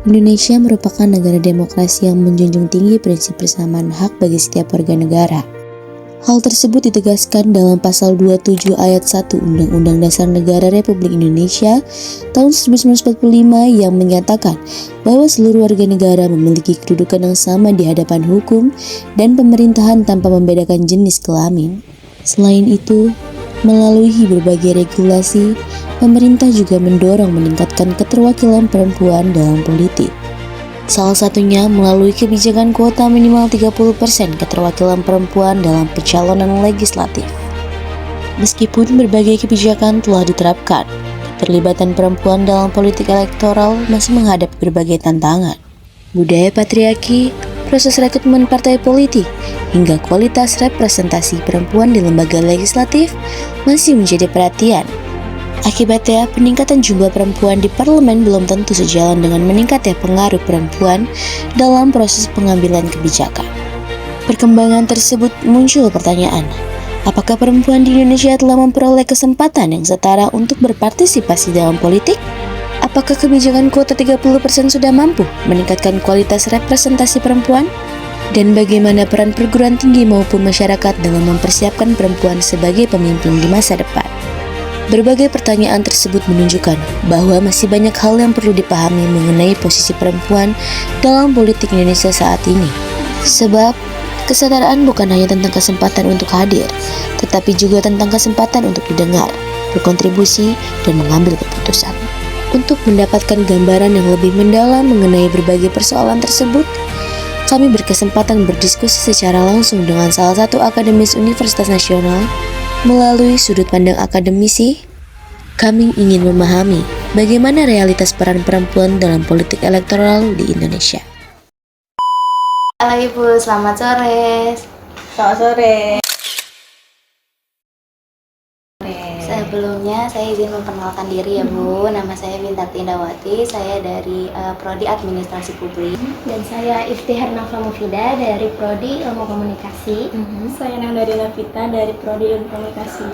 Indonesia merupakan negara demokrasi yang menjunjung tinggi prinsip persamaan hak bagi setiap warga negara. Hal tersebut ditegaskan dalam pasal 27 ayat 1 Undang-Undang Dasar Negara Republik Indonesia tahun 1945 yang menyatakan bahwa seluruh warga negara memiliki kedudukan yang sama di hadapan hukum dan pemerintahan tanpa membedakan jenis kelamin. Selain itu, melalui berbagai regulasi, pemerintah juga mendorong meningkatkan keterwakilan perempuan dalam politik. Salah satunya melalui kebijakan kuota minimal 30% keterwakilan perempuan dalam pencalonan legislatif. Meskipun berbagai kebijakan telah diterapkan, keterlibatan perempuan dalam politik elektoral masih menghadapi berbagai tantangan. Budaya patriarki, proses rekrutmen partai politik, hingga kualitas representasi perempuan di lembaga legislatif masih menjadi perhatian. Akibatnya, peningkatan jumlah perempuan di parlemen belum tentu sejalan dengan meningkatnya pengaruh perempuan dalam proses pengambilan kebijakan. Perkembangan tersebut muncul pertanyaan, apakah perempuan di Indonesia telah memperoleh kesempatan yang setara untuk berpartisipasi dalam politik? Apakah kebijakan kuota 30% sudah mampu meningkatkan kualitas representasi perempuan? Dan bagaimana peran perguruan tinggi maupun masyarakat dalam mempersiapkan perempuan sebagai pemimpin di masa depan? Berbagai pertanyaan tersebut menunjukkan bahwa masih banyak hal yang perlu dipahami mengenai posisi perempuan dalam politik Indonesia saat ini. Sebab, kesetaraan bukan hanya tentang kesempatan untuk hadir, tetapi juga tentang kesempatan untuk didengar, berkontribusi, dan mengambil keputusan. Untuk mendapatkan gambaran yang lebih mendalam mengenai berbagai persoalan tersebut, kami berkesempatan berdiskusi secara langsung dengan salah satu akademis Universitas Nasional. Melalui sudut pandang akademisi, kami ingin memahami bagaimana realitas peran perempuan dalam politik elektoral di Indonesia. Halo Ibu, selamat sore. Selamat sore. Sebelumnya saya izin memperkenalkan diri ya Bu. Nama saya Bintarti Indawati, saya dari Prodi Administrasi Publik. Dan saya Iftihar Nafa Mufida dari Prodi Ilmu Komunikasi. Saya Nanda Lavita dari Prodi Ilmu Komunikasi.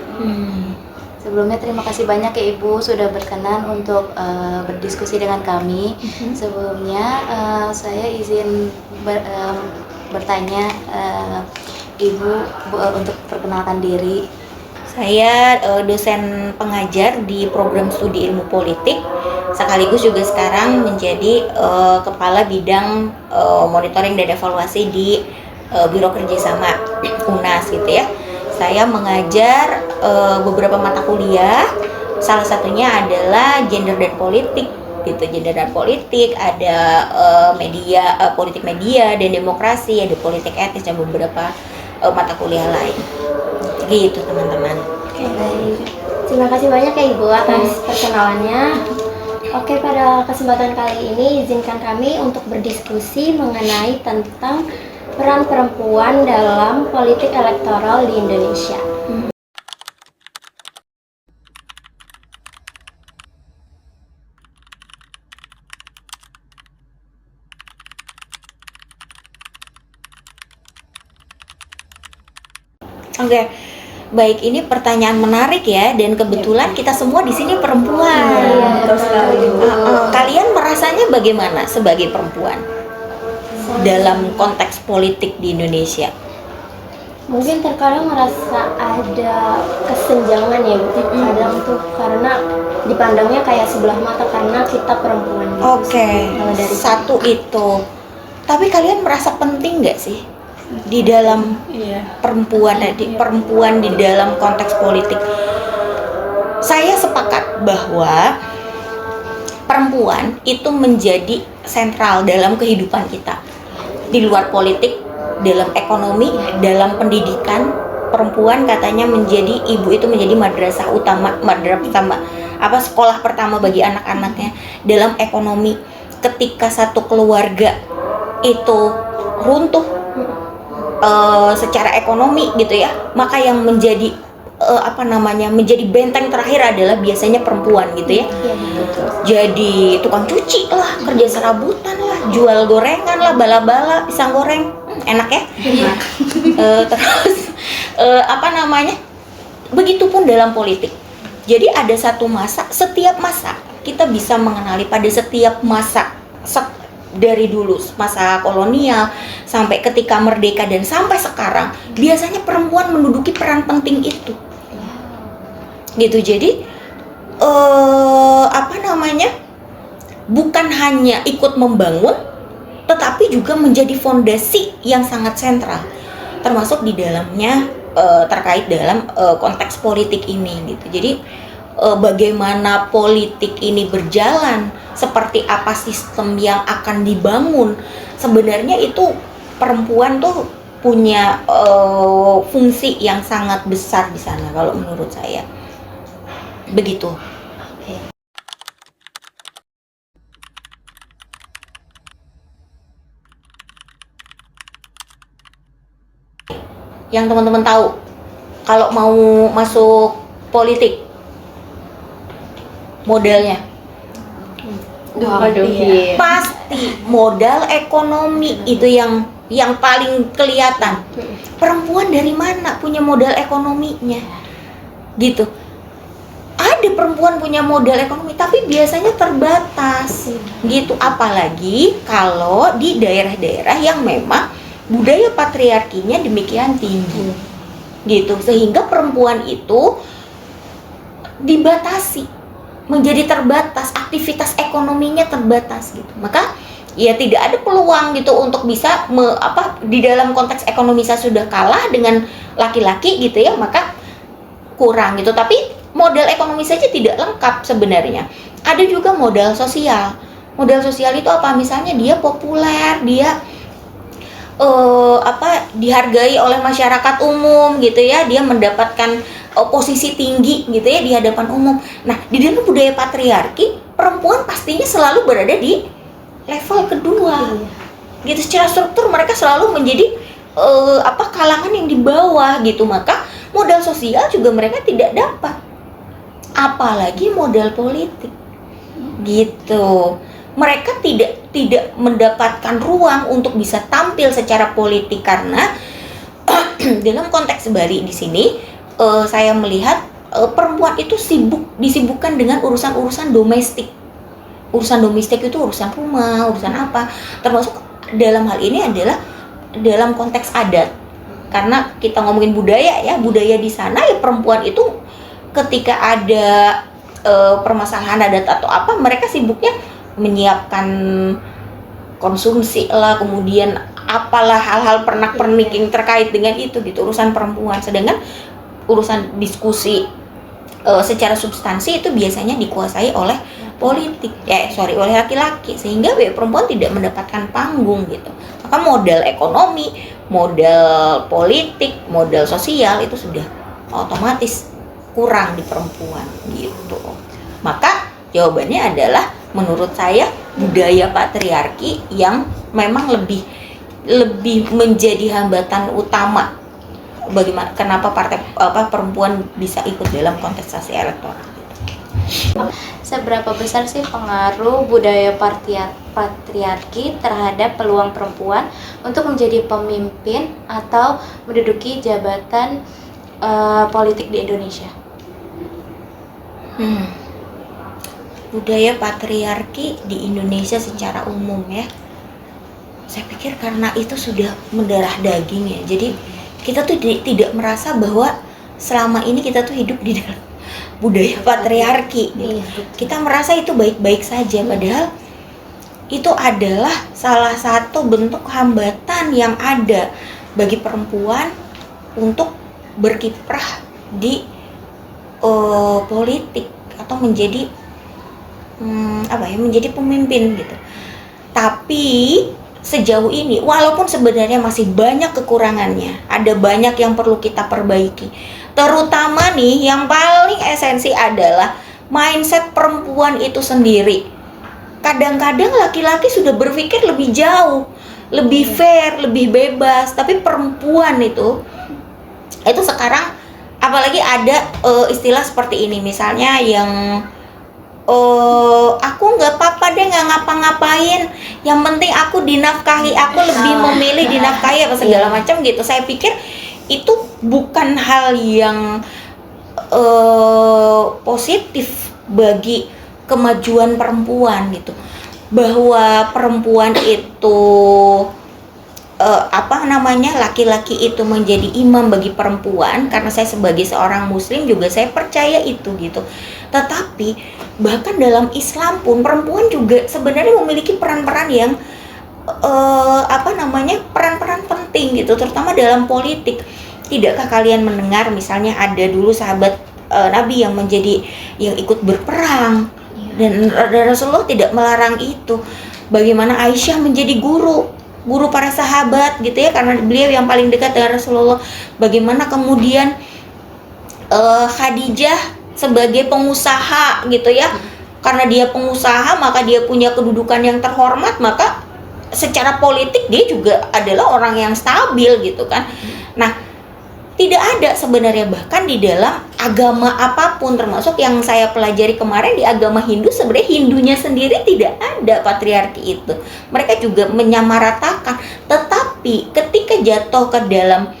Sebelumnya terima kasih banyak ya Ibu sudah berkenan untuk berdiskusi dengan kami. Sebelumnya saya izin bertanya Ibu untuk perkenalkan diri. Saya dosen pengajar di program studi ilmu politik, sekaligus juga sekarang menjadi kepala bidang monitoring dan evaluasi di Biro Kerjasama UNAS gitu ya. Saya mengajar beberapa mata kuliah, salah satunya adalah gender dan politik gitu. Gender dan politik, ada media, politik media dan demokrasi, ada politik etis dan beberapa mata kuliah lain. Gitu teman-teman. Oke, baik. Terima kasih banyak ya Ibu atas perkenalannya. Oke, pada kesempatan kali ini izinkan kami untuk berdiskusi mengenai tentang peran perempuan dalam politik elektoral di Indonesia. Oke. Baik, ini pertanyaan menarik ya, dan kebetulan kita semua di sini perempuan. Betul sekali. Kalian merasanya bagaimana sebagai perempuan dalam konteks politik di Indonesia? Mungkin terkadang merasa ada kesenjangan ya Bu. Kadang tuh karena dipandangnya kayak sebelah mata karena kita perempuan gitu. Oke, Kalau dari satu itu. Tapi kalian merasa penting nggak sih di dalam perempuan di dalam konteks politik? Saya sepakat bahwa perempuan itu menjadi sentral dalam kehidupan kita. Di luar politik, dalam ekonomi, dalam pendidikan, perempuan katanya menjadi ibu itu menjadi madrasah utama, sekolah pertama bagi anak-anaknya. Dalam ekonomi, ketika satu keluarga itu runtuh secara ekonomi gitu ya, maka yang menjadi menjadi benteng terakhir adalah biasanya perempuan gitu ya. Jadi tukang cuci lah, kerja serabutan lah, jual gorengan lah, bala-bala, pisang goreng, enak ya. Terus begitupun dalam politik. Jadi ada satu masa, setiap masa kita bisa mengenali pada setiap masa dari dulu masa kolonial sampai ketika merdeka dan sampai sekarang, biasanya perempuan menduduki peran penting itu. Gitu. Jadi bukan hanya ikut membangun, tetapi juga menjadi fondasi yang sangat sentral, termasuk di dalamnya terkait dalam konteks politik ini gitu. Jadi bagaimana politik ini berjalan, seperti apa sistem yang akan dibangun, sebenarnya itu perempuan tuh punya fungsi yang sangat besar di sana kalau menurut saya. Begitu. Yang teman-teman tahu kalau mau masuk politik, modalnya pasti modal ekonomi itu yang paling kelihatan. Perempuan dari mana punya modal ekonominya gitu. Ada perempuan punya modal ekonomi tapi biasanya terbatas gitu, apalagi kalau di daerah-daerah yang memang budaya patriarkinya demikian tinggi gitu, sehingga perempuan itu dibatasi, menjadi terbatas, aktivitas ekonominya terbatas gitu. Maka ya tidak ada peluang gitu untuk bisa di dalam konteks ekonomi saya sudah kalah dengan laki-laki gitu ya, maka kurang gitu. Tapi modal ekonomi saja tidak lengkap sebenarnya. Ada juga modal sosial. Modal sosial itu apa? Misalnya dia populer, dia dihargai oleh masyarakat umum gitu ya, dia mendapatkan posisi tinggi gitu ya di hadapan umum. Nah, di dalam budaya patriarki, perempuan pastinya selalu berada di level kedua. Gitu, secara struktur mereka selalu menjadi kalangan yang di bawah gitu. Maka modal sosial juga mereka tidak dapat. Apalagi modal politik. Gitu. Mereka tidak mendapatkan ruang untuk bisa tampil secara politik karena dalam konteks Bali di sini saya melihat perempuan itu disibukkan dengan urusan-urusan domestik. Urusan domestik itu urusan rumah, urusan apa, termasuk dalam hal ini adalah dalam konteks adat. Karena kita ngomongin budaya ya, budaya di sana ya perempuan itu ketika ada permasalahan adat atau apa, mereka sibuknya menyiapkan konsumsi lah, kemudian apalah hal-hal pernak-pernik yang terkait dengan itu gitu, urusan perempuan. Sedangkan urusan diskusi secara substansi itu biasanya dikuasai oleh oleh laki-laki, sehingga perempuan tidak mendapatkan panggung gitu. Maka modal ekonomi, modal politik, modal sosial itu sudah otomatis kurang di perempuan gitu. Maka jawabannya adalah menurut saya budaya patriarki yang memang lebih menjadi hambatan utama bagaimana kenapa perempuan bisa ikut dalam kontestasi elektoral. Seberapa besar sih pengaruh budaya patriarki terhadap peluang perempuan untuk menjadi pemimpin atau menduduki jabatan politik di Indonesia? Budaya patriarki di Indonesia secara umum ya, saya pikir karena itu sudah mendarah daging ya, jadi kita tuh tidak merasa bahwa selama ini kita tuh hidup di dalam budaya patriarki gitu. Kita merasa itu baik-baik saja, padahal itu adalah salah satu bentuk hambatan yang ada bagi perempuan untuk berkiprah di politik atau menjadi menjadi pemimpin gitu. Tapi sejauh ini walaupun sebenarnya masih banyak kekurangannya, ada banyak yang perlu kita perbaiki. Terutama nih yang paling esensi adalah mindset perempuan itu sendiri. Kadang-kadang laki-laki sudah berpikir lebih jauh, lebih fair, lebih bebas, tapi perempuan itu sekarang apalagi ada istilah seperti ini, misalnya yang aku nggak apa-apa deh nggak ngapa-ngapain, yang penting aku dinafkahi, aku lebih memilih dinafkahi apa segala macam gitu. Saya pikir itu bukan hal yang positif bagi kemajuan perempuan gitu. bahwa perempuan itu laki-laki itu menjadi imam bagi perempuan, karena saya sebagai seorang muslim juga saya percaya itu gitu. Tetapi bahkan dalam Islam pun perempuan juga sebenarnya memiliki peran-peran yang peran-peran penting gitu, terutama dalam politik. Tidakkah kalian mendengar misalnya ada dulu sahabat Nabi yang ikut berperang, dan Rasulullah tidak melarang itu. Bagaimana Aisyah menjadi guru para sahabat gitu ya, karena beliau yang paling dekat dengan Rasulullah. Bagaimana kemudian Khadijah sebagai pengusaha gitu ya, karena dia pengusaha maka dia punya kedudukan yang terhormat, maka secara politik dia juga adalah orang yang stabil gitu kan. Nah, tidak ada sebenarnya bahkan di dalam agama apapun, termasuk yang saya pelajari kemarin di agama Hindu, sebenarnya Hindunya sendiri tidak ada patriarki itu. Mereka juga menyamaratakan. Tetapi ketika jatuh ke dalam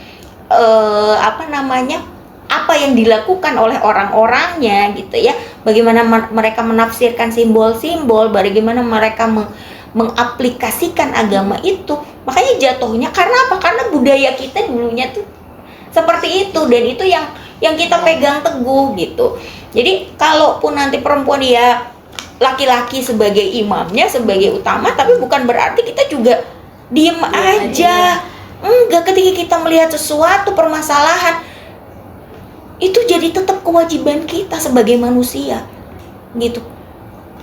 apa yang dilakukan oleh orang-orangnya gitu ya, bagaimana mereka menafsirkan simbol-simbol, bagaimana mereka mengaplikasikan agama itu, makanya jatuhnya karena apa? Karena budaya kita dulunya tuh seperti itu, dan itu yang kita pegang teguh gitu. Jadi kalaupun nanti perempuan ya laki-laki sebagai imamnya, sebagai utama, tapi bukan berarti kita juga diem aja. Enggak, ketika kita melihat sesuatu permasalahan itu jadi tetap kewajiban kita sebagai manusia gitu.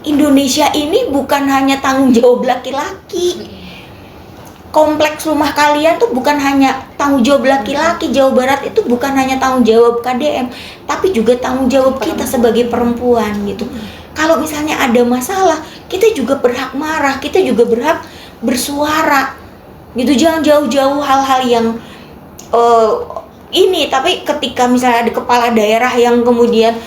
Indonesia ini bukan hanya tanggung jawab laki-laki. Kompleks rumah kalian tuh bukan hanya tanggung jawab laki-laki. Jawa Barat itu bukan hanya tanggung jawab KDM, tapi juga tanggung jawab kita sebagai perempuan gitu. Kalau misalnya ada masalah, kita juga berhak marah, kita juga berhak bersuara gitu. Jangan jauh-jauh hal-hal yang tapi ketika misalnya ada kepala daerah yang kemudian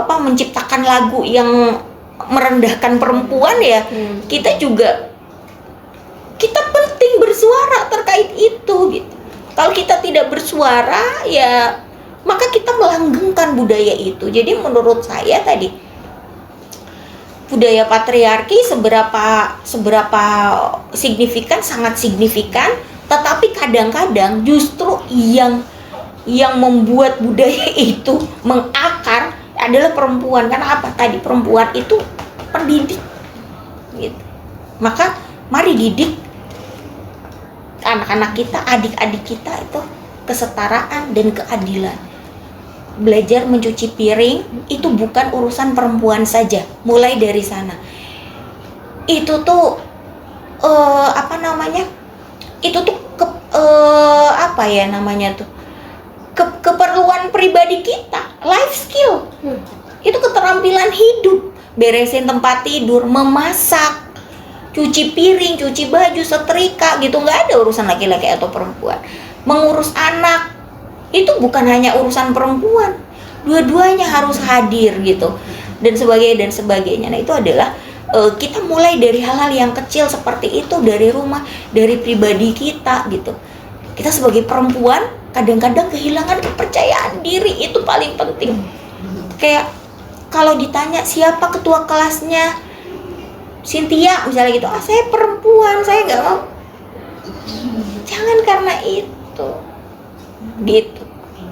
menciptakan lagu yang merendahkan perempuan ya, kita penting bersuara terkait itu gitu. Kalau kita tidak bersuara ya maka kita melanggengkan budaya itu. Jadi menurut saya tadi budaya patriarki seberapa signifikan, sangat signifikan, tetapi kadang-kadang justru yang membuat budaya itu mengakar adalah perempuan. Karena apa? Tadi perempuan itu pendidik gitu. Maka mari didik anak-anak kita, adik-adik kita itu kesetaraan dan keadilan. Belajar mencuci piring itu bukan urusan perempuan saja. Mulai dari sana. Itu tuh keperluan pribadi kita, life skill. Itu keterampilan hidup. Beresin tempat tidur, memasak, cuci piring, cuci baju, setrika gitu, nggak ada urusan laki-laki atau perempuan. Mengurus anak itu bukan hanya urusan perempuan, dua-duanya harus hadir gitu, dan sebagainya. Nah itu adalah kita mulai dari hal-hal yang kecil seperti itu, dari rumah, dari pribadi kita gitu. Kita sebagai perempuan kadang-kadang kehilangan kepercayaan diri, itu paling penting. Kayak kalau ditanya siapa ketua kelasnya Cynthia misalnya gitu, saya perempuan, saya nggak mau. Jangan karena itu gitu.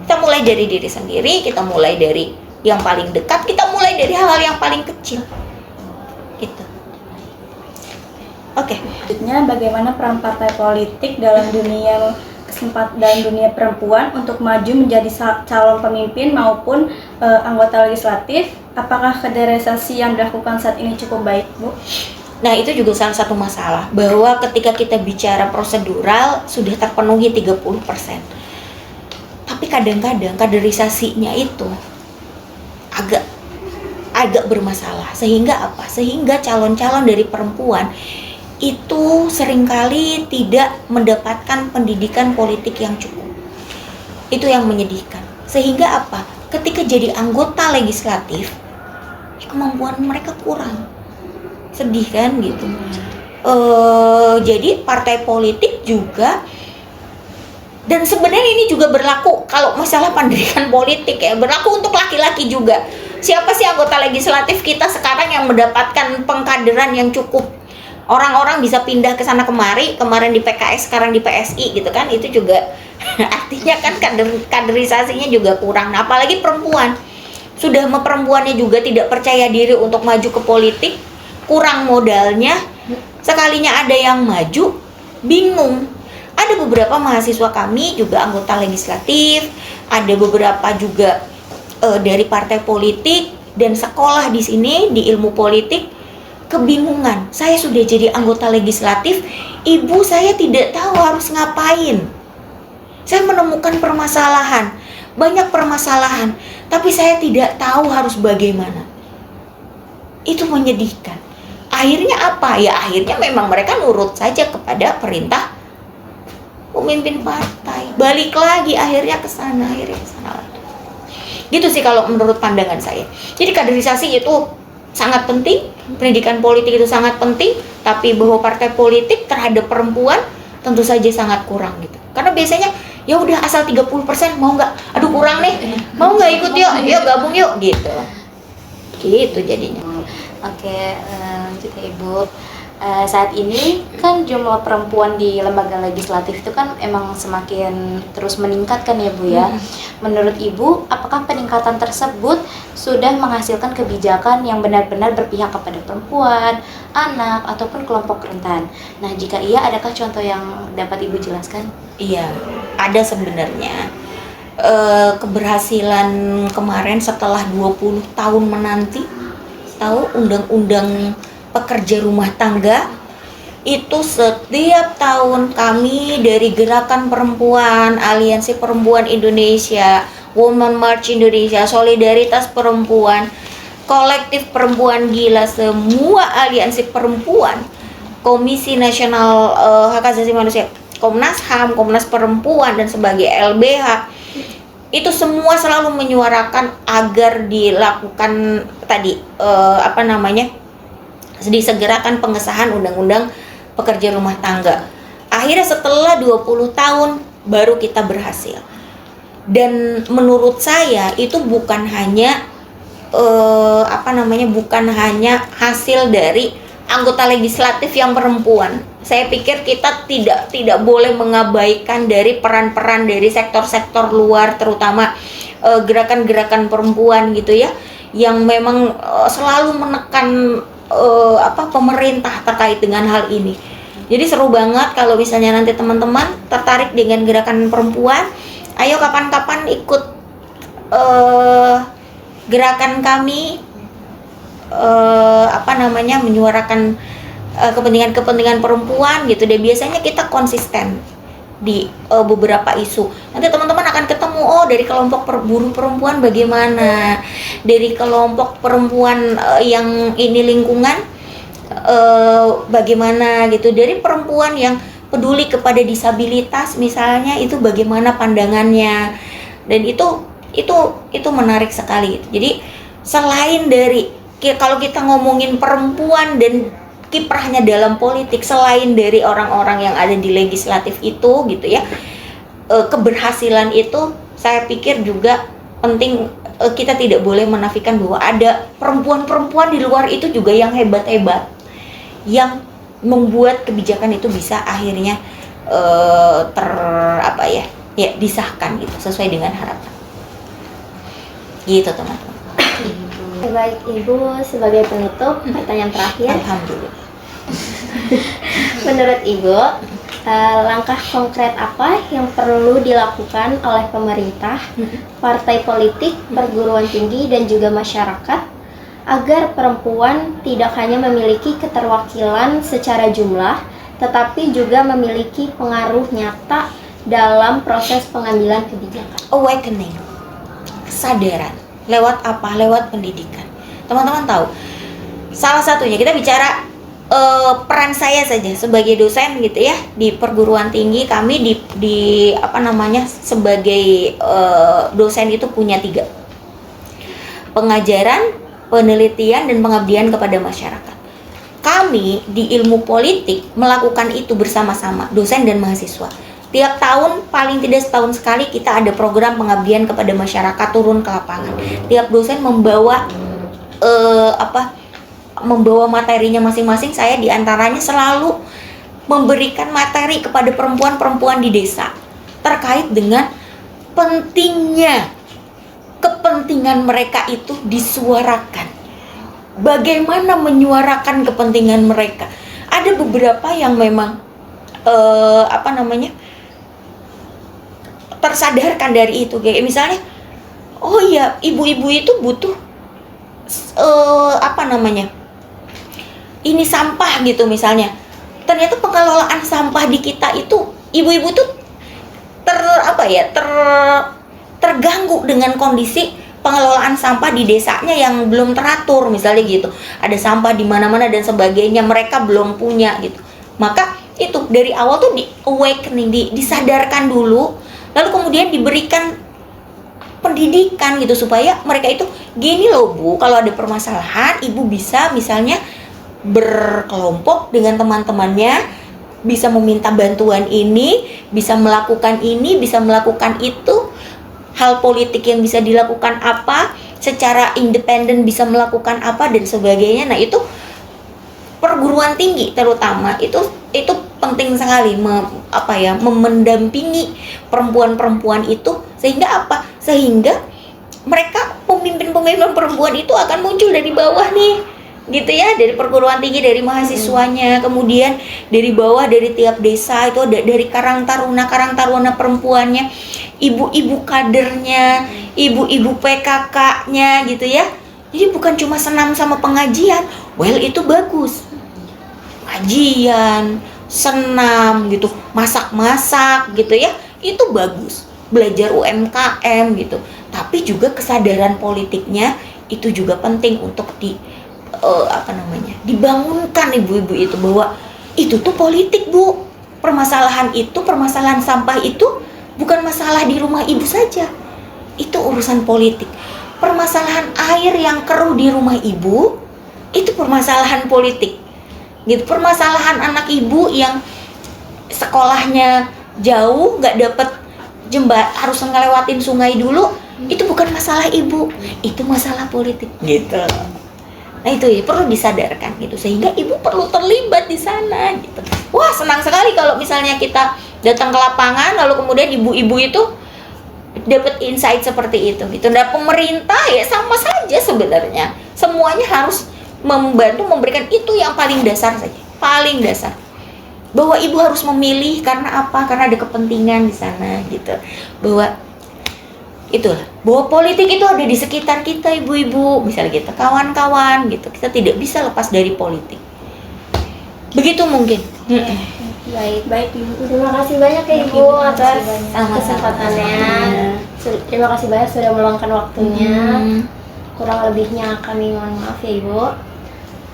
Kita mulai dari diri sendiri, kita mulai dari yang paling dekat, kita mulai dari hal-hal yang paling kecil gitu. Oke. Selanjutnya, bagaimana peran partai politik dalam dunia perempuan untuk maju menjadi calon pemimpin maupun anggota legislatif? Apakah kaderisasi yang dilakukan saat ini cukup baik, Bu? Nah, itu juga salah satu masalah, bahwa ketika kita bicara prosedural sudah terpenuhi 30%. Tapi kadang-kadang kaderisasinya itu agak bermasalah. Sehingga apa? Sehingga calon-calon dari perempuan itu seringkali tidak mendapatkan pendidikan politik yang cukup. Itu yang menyedihkan. Sehingga apa? Ketika jadi anggota legislatif, kemampuan mereka kurang. Sedih kan gitu. Jadi partai politik juga, dan sebenarnya ini juga berlaku kalau masalah pendidikan politik ya, berlaku untuk laki-laki juga. Siapa sih anggota legislatif kita sekarang yang mendapatkan pengkaderan yang cukup? Orang-orang bisa pindah ke sana kemari, kemarin di PKS, sekarang di PSI gitu kan, itu juga artinya kan kaderisasinya juga kurang. Nah, apalagi perempuan. Sudah perempuannya juga tidak percaya diri untuk maju ke politik, kurang modalnya, sekalinya ada yang maju, bingung. Ada beberapa mahasiswa kami juga anggota legislatif, ada beberapa juga dari partai politik dan sekolah di sini di ilmu politik, kebingungan. Saya sudah jadi anggota legislatif, ibu saya tidak tahu harus ngapain. Saya menemukan permasalahan, banyak permasalahan, tapi saya tidak tahu harus bagaimana. Itu menyedihkan. Akhirnya apa? Ya akhirnya memang mereka nurut saja kepada perintah pemimpin partai. Balik lagi akhirnya ke sana lagi. Gitu sih kalau menurut pandangan saya. Jadi kaderisasi itu sangat penting, pendidikan politik itu sangat penting, tapi bahwa partai politik terhadap perempuan tentu saja sangat kurang gitu. Karena biasanya ya udah asal 30% mau nggak? Aduh kurang nih, mau nggak ikut yuk, yuk gabung yuk gitu. Gitu jadinya. Oke, lanjut ya Ibu. Saat ini kan jumlah perempuan di lembaga legislatif itu kan emang semakin terus meningkat kan ya Bu ya. Menurut Ibu, apakah peningkatan tersebut sudah menghasilkan kebijakan yang benar-benar berpihak kepada perempuan, anak, ataupun kelompok rentan? Nah, jika iya, adakah contoh yang dapat Ibu jelaskan? Iya, ada sebenarnya. Keberhasilan kemarin setelah 20 tahun menanti, tahu undang-undang pekerja rumah tangga itu setiap tahun kami dari Gerakan Perempuan, Aliansi Perempuan Indonesia, Women March Indonesia, Solidaritas Perempuan, Kolektif Perempuan Gila, semua aliansi perempuan, Komisi Nasional Hak Asasi Manusia, Komnas HAM, Komnas Perempuan dan sebagai LBH, itu semua selalu menyuarakan agar dilakukan tadi disegerakan pengesahan undang-undang pekerja rumah tangga. Akhirnya setelah 20 tahun baru kita berhasil. Dan menurut saya itu bukan hanya bukan hanya hasil dari anggota legislatif yang perempuan. Saya pikir kita tidak boleh mengabaikan dari peran-peran dari sektor-sektor luar, terutama gerakan-gerakan perempuan gitu ya, yang memang selalu menekan pemerintah terkait dengan hal ini. Jadi seru banget kalau misalnya nanti teman-teman tertarik dengan gerakan perempuan, ayo kapan-kapan ikut gerakan kami menyuarakan kepentingan perempuan gitu deh. Biasanya kita konsisten di beberapa isu. Nanti teman-teman akan ketemu, oh dari kelompok buruh perempuan bagaimana, dari kelompok perempuan yang ini lingkungan bagaimana gitu, dari perempuan yang peduli kepada disabilitas misalnya itu bagaimana pandangannya. Dan itu menarik sekali gitu. Jadi selain dari kalau kita ngomongin perempuan dan kiprahnya dalam politik, selain dari orang-orang yang ada di legislatif itu gitu ya, keberhasilan itu saya pikir juga penting. Kita tidak boleh menafikan bahwa ada perempuan-perempuan di luar itu juga yang hebat-hebat, yang membuat kebijakan itu bisa akhirnya disahkan gitu sesuai dengan harapan gitu teman-teman. Baik Ibu, sebagai penutup pertanyaan terakhir. Alhamdulillah. Menurut Ibu, langkah konkret apa yang perlu dilakukan oleh pemerintah, partai politik, perguruan tinggi, dan juga masyarakat agar perempuan tidak hanya memiliki keterwakilan secara jumlah, tetapi juga memiliki pengaruh nyata dalam proses pengambilan kebijakan? Awakening, kesadaran. Lewat apa? Lewat pendidikan. Teman-teman tahu, salah satunya kita bicara peran saya saja sebagai dosen gitu ya di perguruan tinggi kami sebagai dosen itu punya 3: pengajaran, penelitian, dan pengabdian kepada masyarakat. Kami di ilmu politik melakukan itu bersama-sama, dosen dan mahasiswa. Tiap tahun, paling tidak setahun sekali, kita ada program pengabdian kepada masyarakat, turun ke lapangan. Tiap dosen membawa membawa materinya masing-masing. Saya diantaranya selalu memberikan materi kepada perempuan-perempuan di desa terkait dengan pentingnya kepentingan mereka itu disuarakan. Bagaimana menyuarakan kepentingan mereka? Ada beberapa yang memang tersadarkan dari itu, kayak misalnya, oh iya, ibu-ibu itu butuh ini sampah gitu misalnya. Ternyata pengelolaan sampah di kita itu, ibu-ibu tuh terganggu dengan kondisi pengelolaan sampah di desanya yang belum teratur misalnya gitu. Ada sampah di mana-mana dan sebagainya, mereka belum punya gitu. Maka itu dari awal tuh di awakening, disadarkan dulu, lalu kemudian diberikan pendidikan gitu supaya mereka itu gini loh Bu, kalau ada permasalahan ibu bisa misalnya berkelompok dengan teman-temannya, bisa meminta bantuan ini, bisa melakukan ini, bisa melakukan itu. Hal politik yang bisa dilakukan apa, secara independen bisa melakukan apa dan sebagainya. Nah, itu perguruan tinggi terutama itu penting sekali mendampingi perempuan-perempuan itu, sehingga apa? Sehingga mereka pemimpin-pemimpin perempuan itu akan muncul dari bawah nih. Gitu ya, dari perguruan tinggi, dari mahasiswanya, kemudian dari bawah, dari tiap desa itu ada, dari karang taruna perempuannya, ibu-ibu kadernya, ibu-ibu PKK-nya gitu ya. Jadi bukan cuma senam sama pengajian, well itu bagus, kajian, senam gitu, masak-masak gitu ya, itu bagus, belajar UMKM gitu. Tapi juga kesadaran politiknya itu juga penting untuk dibangunkan ibu-ibu itu, bahwa itu tuh politik Bu. Permasalahan sampah itu bukan masalah di rumah ibu saja, itu urusan politik. Permasalahan air yang keruh di rumah ibu itu permasalahan politik gitu. Permasalahan anak ibu yang sekolahnya jauh, nggak dapet harus ngelewatin sungai dulu, itu bukan masalah ibu, itu masalah politik gitu. Nah itu ya perlu disadarkan gitu, sehingga ibu perlu terlibat di sana gitu. Wah, senang sekali kalau misalnya kita datang ke lapangan lalu kemudian ibu-ibu itu dapat insight seperti itu gitu. Nah, pemerintah ya sama saja sebenarnya. Semuanya harus membantu memberikan itu yang paling dasar saja. Paling dasar. Bahwa ibu harus memilih karena apa? Karena ada kepentingan di sana gitu. Bahwa politik itu ada di sekitar kita ibu-ibu, misalnya kita kawan-kawan gitu, kita tidak bisa lepas dari politik. Begitu mungkin. Baik Ibu. Terima kasih banyak ya Ibu atas kesempatannya. Terima kasih banyak sudah meluangkan waktunya. Kurang lebihnya kami mohon maaf ya Ibu.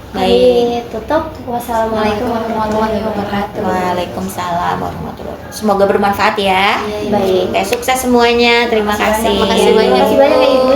Baik, tutup. Wassalamualaikum warahmatullahi wabarakatuh. Waalaikumsalam warahmatullahi wabarakatuh. Semoga bermanfaat ya. Baik. Sukses semuanya. Terima kasih. Terima kasih banyak ya Ibu.